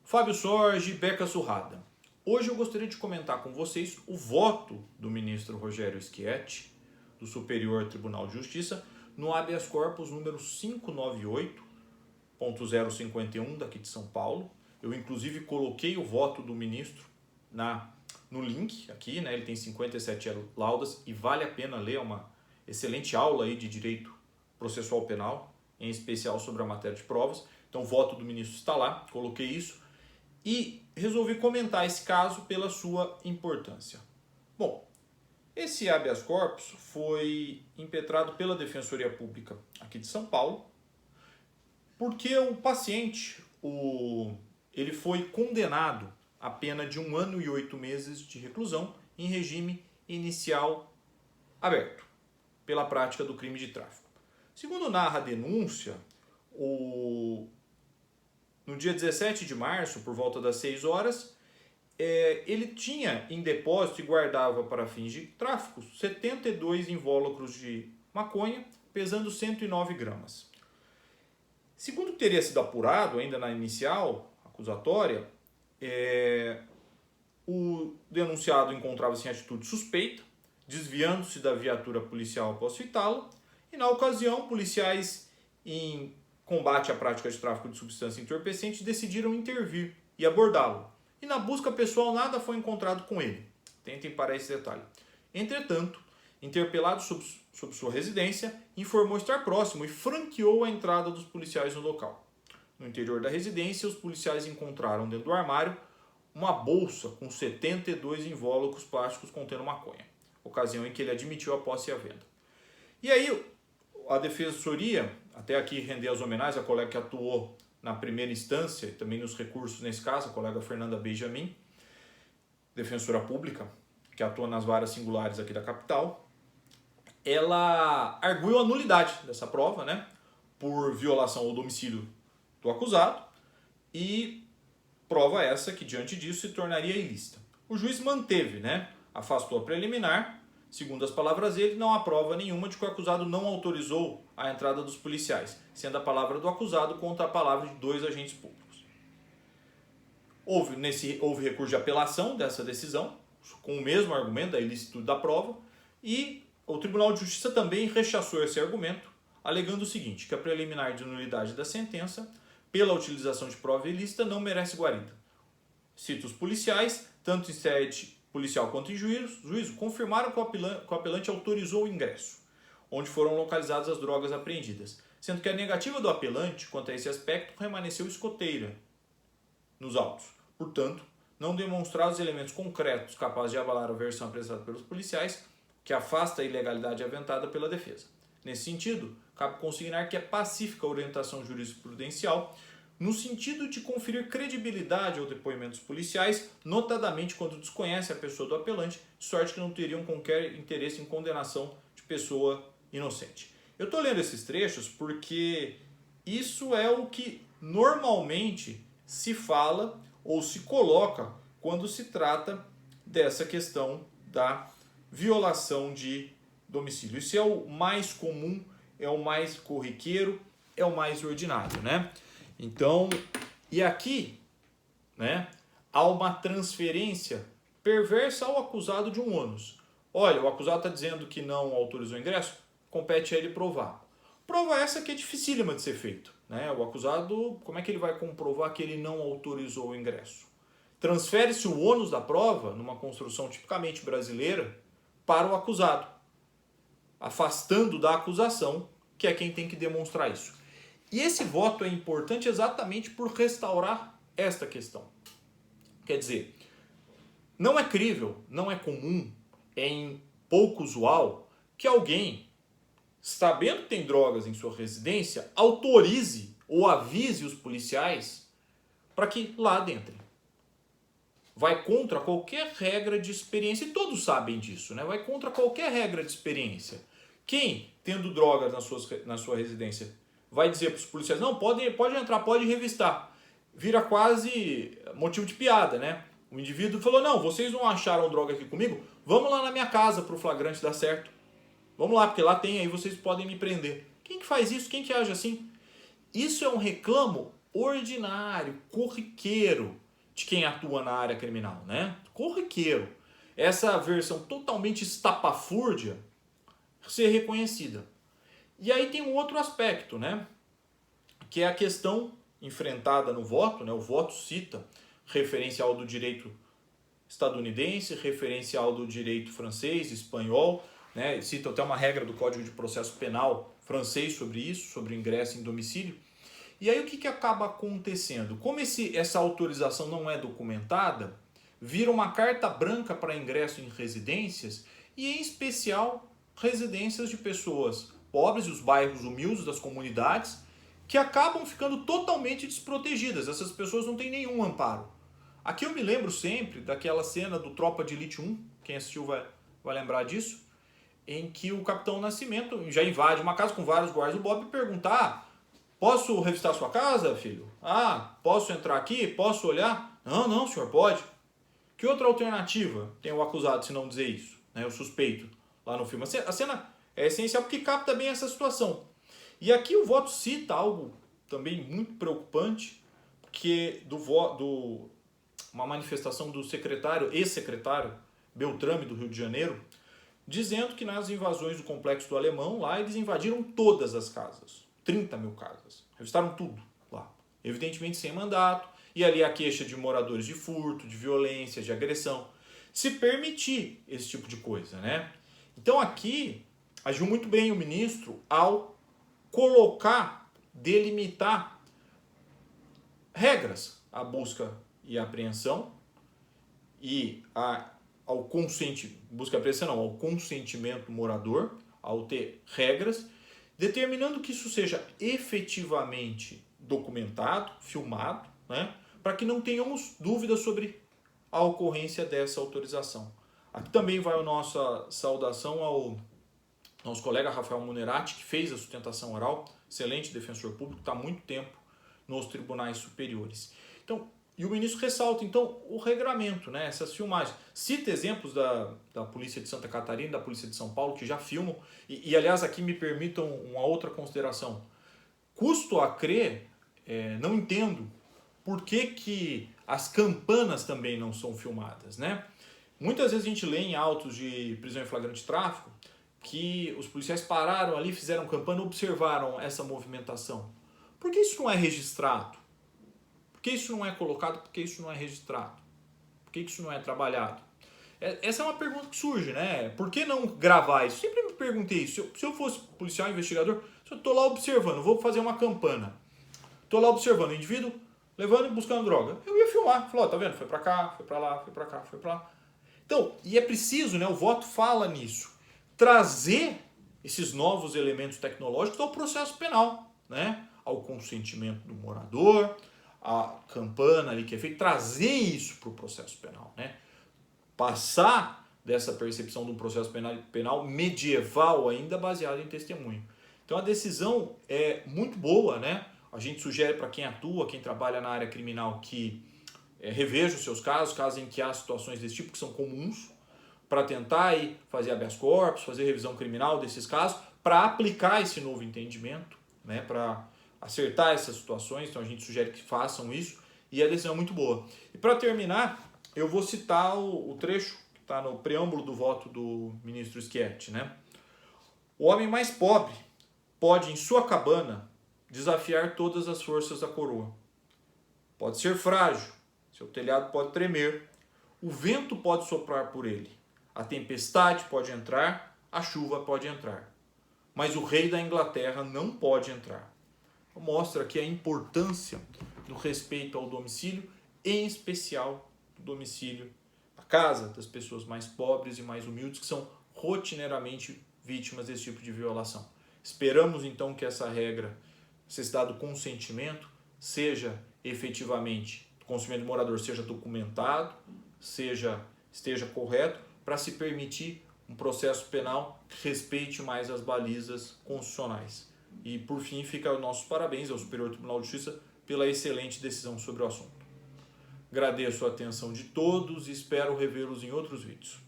Fábio Sorge, Beca Surrada. Hoje eu gostaria de comentar com vocês o voto do ministro Rogério Schietti, do Superior Tribunal de Justiça, no habeas corpus número 598.051 daqui de São Paulo. Eu inclusive coloquei o voto do ministro no link aqui, né? Ele tem 57 laudas e vale a pena ler, é uma excelente aula aí de direito processual penal, em especial sobre a matéria de provas. Então o voto do ministro está lá, coloquei isso e resolvi comentar esse caso pela sua importância. Bom, esse habeas corpus foi impetrado pela Defensoria Pública aqui de São Paulo, porque o paciente ele foi condenado a pena de 1 ano e 8 meses de reclusão em regime inicial aberto, pela prática do crime de tráfico. Segundo narra a denúncia, no dia 17 de março, por volta das 6 horas, ele tinha em depósito e guardava para fins de tráfico 72 invólucros de maconha, pesando 109 gramas. Segundo teria sido apurado ainda na inicial acusatória, o denunciado encontrava-se em atitude suspeita, desviando-se da viatura policial após fitá-lo, e na ocasião, policiais em combate à prática de tráfico de substância entorpecente decidiram intervir e abordá-lo. E na busca pessoal nada foi encontrado com ele. Tentem parar esse detalhe. Entretanto, interpelado sob sua residência, informou estar próximo e franqueou a entrada dos policiais no local. No interior da residência, os policiais encontraram dentro do armário uma bolsa com 72 invólucros plásticos contendo maconha, ocasião em que ele admitiu a posse e a venda. E aí, a defensoria, até aqui render as homenagens à colega que atuou na primeira instância e também nos recursos nesse caso, a colega Fernanda Benjamin, defensora pública, que atua nas varas singulares aqui da capital, ela arguiu a nulidade dessa prova, né, por violação ao domicílio do acusado, e prova essa que diante disso se tornaria ilícita. O juiz manteve, né, afastou a preliminar. Segundo as palavras dele, não há prova nenhuma de que o acusado não autorizou a entrada dos policiais, sendo a palavra do acusado contra a palavra de 2 agentes públicos. Houve recurso de apelação dessa decisão, com o mesmo argumento da ilicitude da prova, e o Tribunal de Justiça também rechaçou esse argumento, alegando o seguinte, que a preliminar de nulidade da sentença, pela utilização de prova ilícita, não merece guarida. Cito os policiais, tanto em sede policial quanto em juízo, confirmaram que o apelante autorizou o ingresso, onde foram localizadas as drogas apreendidas, sendo que a negativa do apelante quanto a esse aspecto permaneceu escoteira nos autos. Portanto, não demonstraram os elementos concretos capazes de abalar a versão apresentada pelos policiais, que afasta a ilegalidade aventada pela defesa. Nesse sentido, cabe consignar que é pacífica a orientação jurisprudencial no sentido de conferir credibilidade aos depoimentos policiais, notadamente quando desconhece a pessoa do apelante, de sorte que não teriam qualquer interesse em condenação de pessoa inocente. Eu estou lendo esses trechos porque isso é o que normalmente se fala ou se coloca quando se trata dessa questão da violação de domicílio. Isso é o mais comum, é o mais corriqueiro, é o mais ordinário, né? Então, e aqui, né, há uma transferência perversa ao acusado de um ônus. Olha, o acusado está dizendo que não autorizou o ingresso, compete a ele provar. Prova essa que é dificílima de ser feito, né? O acusado, como é que ele vai comprovar que ele não autorizou o ingresso? Transfere-se o ônus da prova, numa construção tipicamente brasileira, para o acusado, afastando da acusação, que é quem tem que demonstrar isso. E esse voto é importante exatamente por restaurar esta questão. Quer dizer, não é crível, não é comum, é pouco usual que alguém, sabendo que tem drogas em sua residência, autorize ou avise os policiais para que lá adentrem. Vai contra qualquer regra de experiência, e todos sabem disso, né? Vai contra qualquer regra de experiência. Quem, tendo drogas na sua residência, vai dizer para os policiais, não, pode entrar, pode revistar. Vira quase motivo de piada, né? O indivíduo falou, não, vocês não acharam droga aqui comigo? Vamos lá na minha casa para o flagrante dar certo. Vamos lá, porque lá tem, aí vocês podem me prender. Quem que faz isso? Quem que age assim? Isso é um reclamo ordinário, corriqueiro de quem atua na área criminal, né? Corriqueiro. Essa versão totalmente estapafúrdia ser reconhecida. E aí tem um outro aspecto, né? Que é a questão enfrentada no voto, né? O voto cita referencial do direito estadunidense, referencial do direito francês, espanhol, né? Cita até uma regra do Código de Processo Penal francês sobre isso, sobre o ingresso em domicílio. E aí o que acaba acontecendo? Como essa autorização não é documentada, vira uma carta branca para ingresso em residências, e em especial residências de pessoas pobres, os bairros humildes das comunidades, que acabam ficando totalmente desprotegidas. Essas pessoas não têm nenhum amparo. Aqui eu me lembro sempre daquela cena do Tropa de Elite 1, quem assistiu vai lembrar disso, em que o Capitão Nascimento já invade uma casa com vários guardas do Bob e pergunta: posso revistar sua casa, filho? Posso entrar aqui? Posso olhar? Não, senhor, pode. Que outra alternativa tem o acusado se não dizer isso? Né, o suspeito lá no filme. A cena é essencial porque capta bem essa situação. E aqui o voto cita algo também muito preocupante, que uma manifestação do ex-secretário Beltrame do Rio de Janeiro, dizendo que nas invasões do Complexo do Alemão, lá eles invadiram todas as casas, 30 mil casas, revistaram tudo lá, evidentemente sem mandato, e ali a queixa de moradores de furto, de violência, de agressão, se permitir esse tipo de coisa, né? Então aqui agiu muito bem o ministro ao delimitar regras à busca e apreensão e ao consentimento do morador, ao ter regras, determinando que isso seja efetivamente documentado, filmado, né, para que não tenhamos dúvidas sobre a ocorrência dessa autorização. Aqui também vai a nossa saudação ao nosso colega Rafael Munerati, que fez a sustentação oral, excelente defensor público, está há muito tempo nos tribunais superiores. Então, e o ministro ressalta, então, o regramento, né, essas filmagens. Cita exemplos da Polícia de Santa Catarina, da Polícia de São Paulo, que já filmam, e aliás, aqui me permitam uma outra consideração. Custo a crer, não entendo por que as campanas também não são filmadas, né? Muitas vezes a gente lê em autos de prisão em flagrante tráfico que os policiais pararam ali, fizeram campana, observaram essa movimentação. Por que isso não é registrado? Por que isso não é colocado? Por que isso não é registrado? Por que isso não é trabalhado? Essa é uma pergunta que surge, né? Por que não gravar isso? Sempre me perguntei isso. Se eu fosse policial, investigador, se eu estou lá observando, vou fazer uma campana, estou lá observando o indivíduo levando e buscando droga, eu ia filmar. Falou, tá vendo? Foi para cá, foi para lá, foi para cá, foi para lá. Então, e é preciso, né? O voto fala nisso. Trazer esses novos elementos tecnológicos ao processo penal, né? Ao consentimento do morador, a campana ali que é feita, trazer isso para o processo penal, né? Passar dessa percepção de um processo penal medieval ainda baseado em testemunho. Então a decisão é muito boa, né? A gente sugere para quem atua, quem trabalha na área criminal, que reveja os seus casos em que há situações desse tipo que são comuns, para tentar aí fazer habeas corpus, fazer revisão criminal desses casos, para aplicar esse novo entendimento, né? Para acertar essas situações. Então a gente sugere que façam isso e a decisão é muito boa. E para terminar, eu vou citar o trecho que está no preâmbulo do voto do ministro Schietti, né? O homem mais pobre pode, em sua cabana, desafiar todas as forças da coroa. Pode ser frágil, seu telhado pode tremer, o vento pode soprar por ele, a tempestade pode entrar, a chuva pode entrar, mas o rei da Inglaterra não pode entrar. Mostra aqui a importância do respeito ao domicílio, em especial do domicílio da casa das pessoas mais pobres e mais humildes, que são rotineiramente vítimas desse tipo de violação. Esperamos então que essa regra, esse dado consentimento, seja efetivamente, o consentimento do morador seja documentado, esteja correto, para se permitir um processo penal que respeite mais as balizas constitucionais. E por fim fica os nossos parabéns ao Superior Tribunal de Justiça pela excelente decisão sobre o assunto. Agradeço a atenção de todos e espero revê-los em outros vídeos.